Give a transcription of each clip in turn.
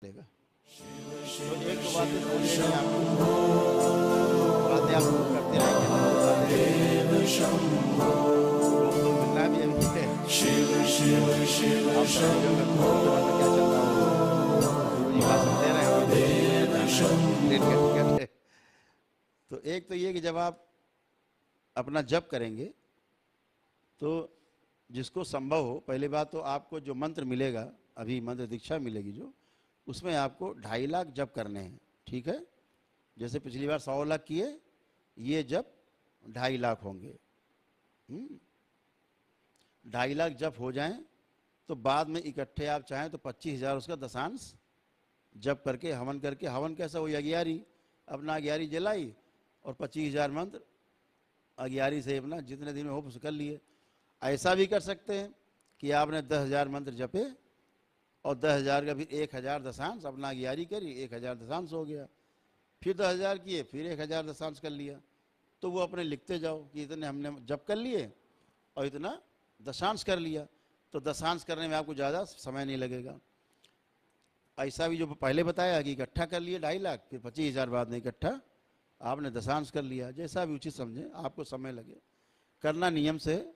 देगा। तो एक दो बातें बोलिए आपको, बातें आप करते रहेंगे तो बातें लोग तो मिलना भी अभी है। आप समझो क्या चल रहा होगा, गुरु जी भाषण दे रहे हैं, ट्रेन का टिकट है। तो एक तो ये कि जब आप अपना जप करेंगे तो जिसको संभव हो, पहली बात तो आपको जो मंत्र मिलेगा, अभी मंत्र दीक्षा मिलेगी जो, उसमें आपको 2.5 लाख जप करने हैं। ठीक है, जैसे पिछली बार 100 लाख किए, ये जप 2.5 लाख होंगे। 2.5 लाख जप हो जाएं तो बाद में इकट्ठे आप चाहें तो 25,000 उसका दशांश जप करके हवन करके, हवन कैसा हो, अगियारी, अपना अगियारी जलाई और 25,000 मंत्र अगियारी से अपना जितने दिन में हो कर लिए। ऐसा भी कर सकते हैं कि आपने 10,000 मंत्र जपे और 10,000 का फिर 1,000 दशांश अपना अगियारी करी, 1,000 दशांश हो गया, फिर 10,000 किए, फिर 1,000 दशांश कर लिया। तो वो अपने लिखते जाओ कि इतने हमने जप कर लिए और इतना दशांश कर लिया, तो दशांश करने में आपको ज़्यादा समय नहीं लगेगा। ऐसा भी जो पहले बताया कि इकट्ठा कर लिए 2.5 लाख, फिर 25,000 बाद में इकट्ठा आपने दशांश कर लिया, जैसा भी उचित समझें, आपको समय लगे। करना नियम से,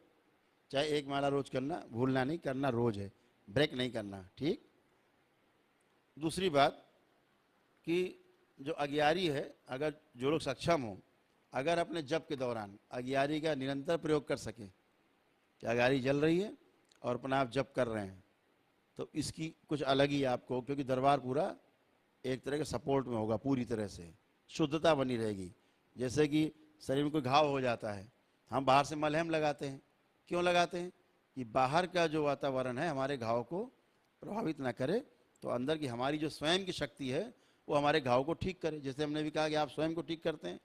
चाहे 1 माला रोज करना, भूलना नहीं, करना रोज है, ब्रेक नहीं करना। ठीक। दूसरी बात कि जो अगियारी है, अगर जो लोग सक्षम हो, अगर अपने जप के दौरान अगियारी का निरंतर प्रयोग कर सके कि अगियारी जल रही है और अपना आप जप कर रहे हैं, तो इसकी कुछ अलग ही आपको, क्योंकि दरबार पूरा एक तरह के सपोर्ट में होगा, पूरी तरह से शुद्धता बनी रहेगी। जैसे कि शरीर में कोई घाव हो जाता है, हम बाहर से मलहम लगाते हैं, क्यों लगाते हैं कि बाहर का जो वातावरण है हमारे घाव को प्रभावित ना करे, तो अंदर की हमारी जो स्वयं की शक्ति है वो हमारे घाव को ठीक करे। जैसे हमने भी कहा कि आप स्वयं को ठीक करते हैं,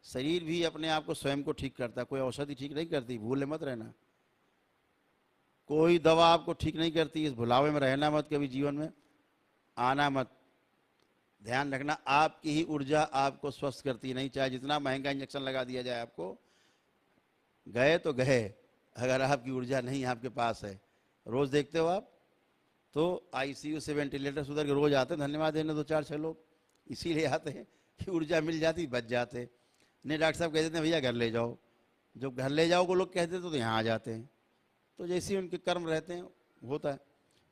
शरीर भी अपने आप को स्वयं को ठीक करता है, कोई औषधि ठीक नहीं करती, भूले मत रहना। कोई दवा आपको ठीक नहीं करती, इस भुलावे में रहना मत, कभी जीवन में आना मत। ध्यान रखना, आपकी ही ऊर्जा आपको स्वस्थ करती नहीं, चाहे जितना महंगा इंजेक्शन लगा दिया जाए आपको, गए तो गए, अगर आपकी ऊर्जा नहीं आपके पास है। रोज देखते हो आप तो आईसीयू से वेंटिलेटर सुधर के रोज आते हैं धन्यवाद देने 2-4-6 लोग, इसीलिए आते हैं कि ऊर्जा मिल जाती, बच जाते। नहीं, डॉक्टर साहब कह देते हैं भैया घर ले जाओ, जब घर ले जाओ को लोग कहते तो यहाँ आ जाते हैं। तो जैसे ही उनके कर्म रहते हैं होता है।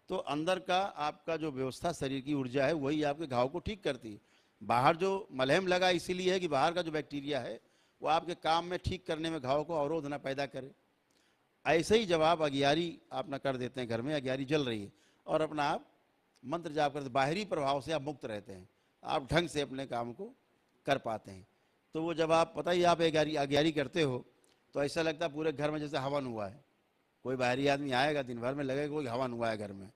तो अंदर का आपका जो व्यवस्था शरीर की ऊर्जा है वही आपके घाव को ठीक करती है। बाहर जो मलहम लगा इसीलिए है कि बाहर का जो बैक्टीरिया है वो आपके काम में ठीक करने में घाव को अवरोध न पैदा करे। ऐसे ही जब आप अगियारी अपना कर देते हैं, घर में अगियारी जल रही है और अपना आप मंत्र जाप करते, बाहरी प्रभाव से आप मुक्त रहते हैं, आप ढंग से अपने काम को कर पाते हैं। तो वो जब आप, पता ही, आप अगियारी करते हो तो ऐसा लगता है पूरे घर में जैसे हवन हुआ है। कोई बाहरी आदमी आएगा दिन भर में लगेगा कोई हवन हुआ है घर में,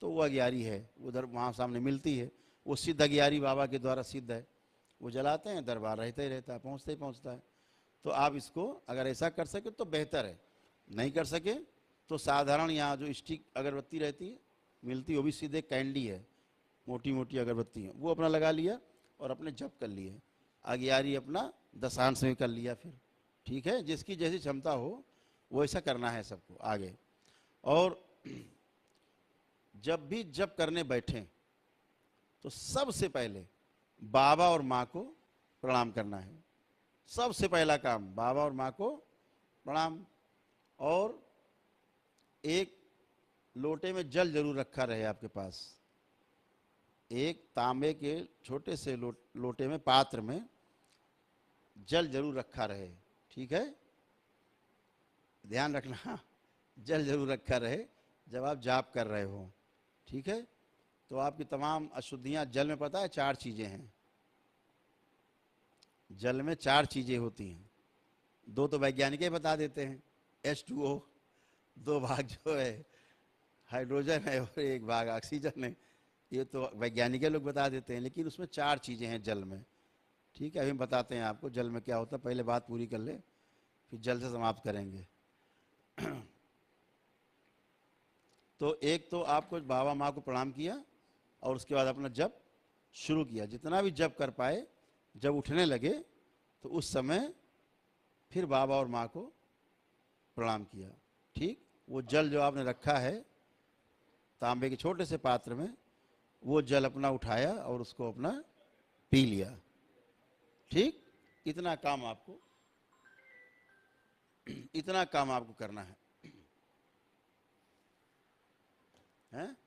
तो वो अगियारी है, उधर वहाँ सामने मिलती है, वो सिद्ध अगियारी बाबा के द्वारा सिद्ध है, वो जलाते हैं, दरबार रहता ही रहता है, पहुँचते ही पहुँचता है। तो आप इसको अगर ऐसा कर सके तो बेहतर है, नहीं कर सके तो साधारण यहाँ जो स्टिक अगरबत्ती रहती है मिलती, वो भी सीधे कैंडी है, मोटी मोटी अगरबत्ती है, वो अपना लगा लिया और अपने जप कर लिए, अगियारी अपना दशांश में कर लिया फिर। ठीक है, जिसकी जैसी क्षमता हो वो ऐसा करना है सबको आगे। और जब भी जप करने बैठें तो सबसे पहले बाबा और माँ को प्रणाम करना है। सबसे पहला काम बाबा और माँ को प्रणाम। और एक लोटे में जल जरूर रखा रहे आपके पास, एक तांबे के छोटे से लोटे में, पात्र में जल जरूर रखा रहे। ठीक है, ध्यान रखना, जल जरूर रखा रहे जब आप जाप कर रहे हो। ठीक है, तो आपकी तमाम अशुद्धियां, जल में पता है 4 चीजें हैं, जल में 4 चीजें होती हैं, 2 तो वैज्ञानिक ही बता देते हैं, H2O, 2 भाग जो है हाइड्रोजन है और 1 भाग ऑक्सीजन है, ये तो वैज्ञानिक लोग बता देते हैं, लेकिन उसमें 4 चीजें हैं जल में। ठीक है, अभी हम बताते हैं आपको जल में क्या होता है, पहले बात पूरी कर ले फिर जल से समाप्त करेंगे। तो एक तो आपको बाबा माँ को प्रणाम किया और उसके बाद अपना जप शुरू किया, जितना भी जप कर पाए। जब उठने लगे तो उस समय फिर बाबा और माँ को प्रणाम किया। ठीक, वो जल जो आपने रखा है तांबे के छोटे से पात्र में, वो जल अपना उठाया और उसको अपना पी लिया। ठीक, इतना काम आपको करना है, हैं?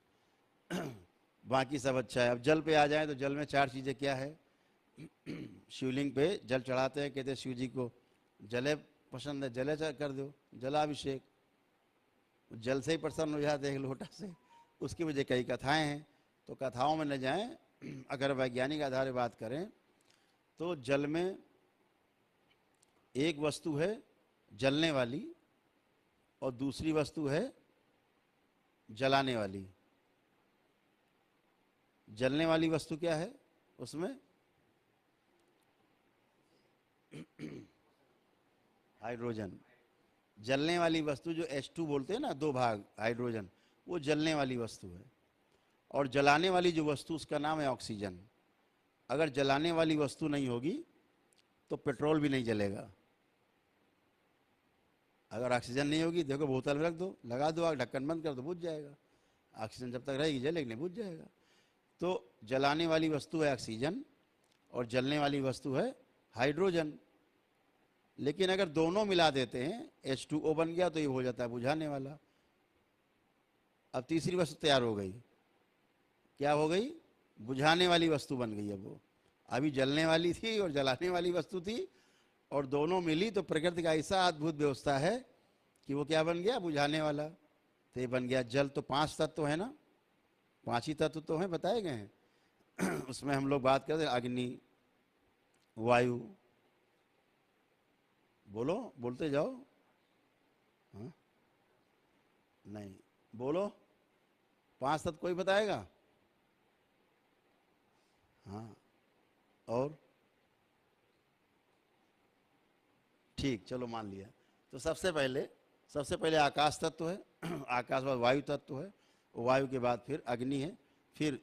बाकी सब अच्छा है। अब जल पे आ जाए तो जल में 4 चीजें क्या है। शिवलिंग पे जल चढ़ाते हैं, कहते हैं शिव जी को जले पसंद है, जले कर दो, जलाभिषेक, जल से ही प्रसन्न हो जाते हैं एक लोटा से। उसकी वजह कई कथाएं हैं, तो कथाओं में न जाएं। अगर वैज्ञानिक आधार पर बात करें तो जल में एक वस्तु है जलने वाली और दूसरी वस्तु है जलाने वाली। जलने वाली वस्तु क्या है उसमें? हाइड्रोजन। जलने वाली वस्तु जो H2 बोलते हैं ना, 2 भाग हाइड्रोजन, वो जलने वाली वस्तु है। और जलाने वाली जो वस्तु उसका नाम है ऑक्सीजन। अगर जलाने वाली वस्तु नहीं होगी तो पेट्रोल भी नहीं जलेगा। अगर ऑक्सीजन नहीं होगी, देखो बोतल में रख दो, लगा दो आग, ढक्कन बंद कर दो, बुझ जाएगा। ऑक्सीजन जब तक रहेगी जलेगी नहीं, बुझ जाएगा। तो जलाने वाली वस्तु है ऑक्सीजन और जलने वाली वस्तु है हाइड्रोजन। लेकिन अगर दोनों मिला देते हैं, H2O बन गया, तो ये हो जाता है बुझाने वाला। अब तीसरी वस्तु तैयार हो गई, क्या हो गई? बुझाने वाली वस्तु बन गई। अब वो अभी जलने वाली थी और जलाने वाली वस्तु थी, और दोनों मिली तो प्रकृति का ऐसा अद्भुत व्यवस्था है कि वो क्या बन गया? बुझाने वाला। तो ये बन गया जल। तो 5 तत्व है ना, 5 ही तत्व तो हैं, बताए गए हैं। उसमें हम लोग बात करते हैं अग्नि, वायु, बोलो, बोलते जाओ। हाँ? नहीं, बोलो। 5 तत्व कोई बताएगा? हाँ, और ठीक, चलो मान लिया। तो सबसे पहले आकाश तत्व है, आकाश बाद वायु तत्व है, वायु के बाद फिर अग्नि है, फिर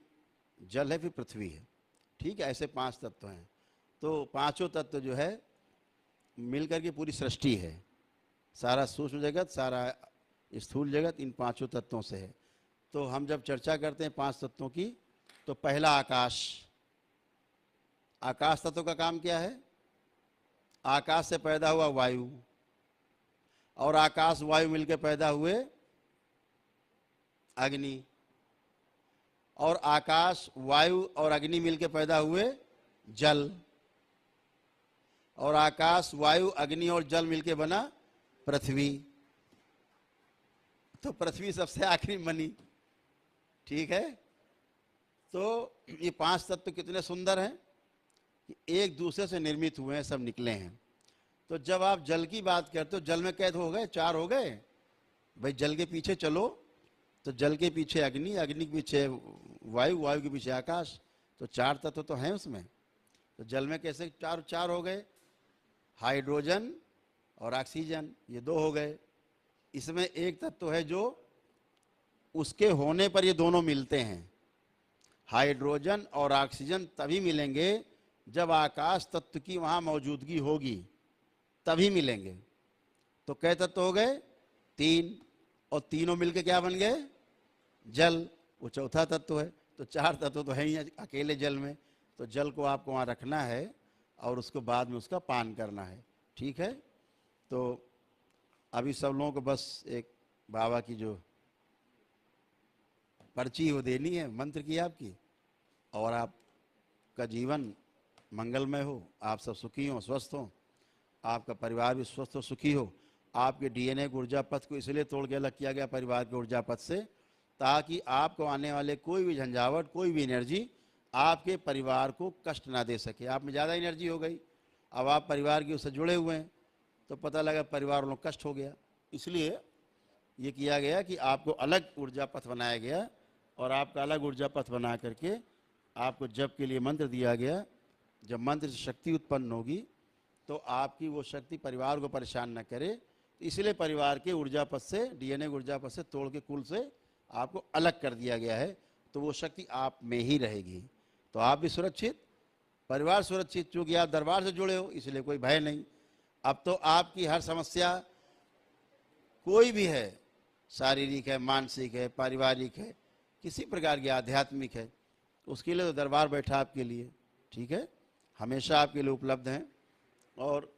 जल है, फिर पृथ्वी है। ठीक है, ऐसे 5 तत्व हैं। तो पांचों तत्व जो है मिलकर के पूरी सृष्टि है। सारा सूक्ष्म जगत, सारा स्थूल जगत इन 5 तत्वों से है। तो हम जब चर्चा करते हैं 5 तत्वों की, तो पहला आकाश। आकाश तत्व का काम क्या है? आकाश से पैदा हुआ वायु, और आकाश वायु मिलकर पैदा हुए अग्नि, और आकाश वायु और अग्नि मिलकर पैदा हुए जल, और आकाश वायु अग्नि और जल मिलकर बना पृथ्वी। तो पृथ्वी सबसे आखिरी बनी। ठीक है, तो ये 5 तत्व कितने सुंदर हैं कि एक दूसरे से निर्मित हुए हैं, सब निकले हैं। तो जब आप जल की बात करते हो, जल में कैद हो गए, 4 हो गए भाई। जल के पीछे चलो तो जल के पीछे अग्नि, अग्नि के पीछे वायु, वायु के पीछे आकाश। तो 4 तत्व तो हैं उसमें। तो जल में कैसे 4 हो गए? हाइड्रोजन और ऑक्सीजन, ये 2 हो गए। इसमें एक तत्व है जो उसके होने पर ये दोनों मिलते हैं। हाइड्रोजन और ऑक्सीजन तभी मिलेंगे जब आकाश तत्व की वहां मौजूदगी होगी, तभी मिलेंगे। तो कै तत्व हो गए? 3, और तीनों मिलके क्या बन गए? जल, वो चौथा तत्व है। तो 4 तत्व तो है ही अकेले जल में। तो जल को आपको वहां रखना है और उसको बाद में उसका पान करना है। ठीक है, तो अभी सब लोगों को बस एक बाबा की जो पर्ची वो देनी है मंत्र की आपकी, और आपका जीवन मंगलमय हो, आप सब सुखी हो, स्वस्थ हो, आपका परिवार भी स्वस्थ हो, सुखी हो। आपके डीएनए ऊर्जा पथ को इसलिए तोड़ के अलग किया गया परिवार के ऊर्जा पथ से, ताकि आपको आने वाले कोई भी झंझावट, कोई भी एनर्जी आपके परिवार को कष्ट ना दे सके। आप में ज़्यादा एनर्जी हो गई, अब आप परिवार की उससे जुड़े हुए हैं, तो पता लगा परिवार वालों को कष्ट हो गया। इसलिए ये किया गया कि आपको अलग ऊर्जा पथ बनाया गया, और आपका अलग ऊर्जा पथ बना करके आपको जप के लिए मंत्र दिया गया। जब मंत्र से शक्ति उत्पन्न होगी तो आपकी वो शक्ति परिवार को परेशान न करे, इसलिए परिवार के ऊर्जा पथ से, डीएनए ऊर्जा पथ से तोड़ के कुल से आपको अलग कर दिया गया है। तो वो शक्ति आप में ही रहेगी। तो आप भी सुरक्षित, परिवार सुरक्षित, चूंकि आप दरबार से जुड़े हो इसलिए कोई भय नहीं। अब तो आपकी हर समस्या कोई भी है, शारीरिक है, मानसिक है, पारिवारिक है, किसी प्रकार की आध्यात्मिक है, उसके लिए तो दरबार बैठा आपके लिए, ठीक है, हमेशा आपके लिए उपलब्ध हैं। और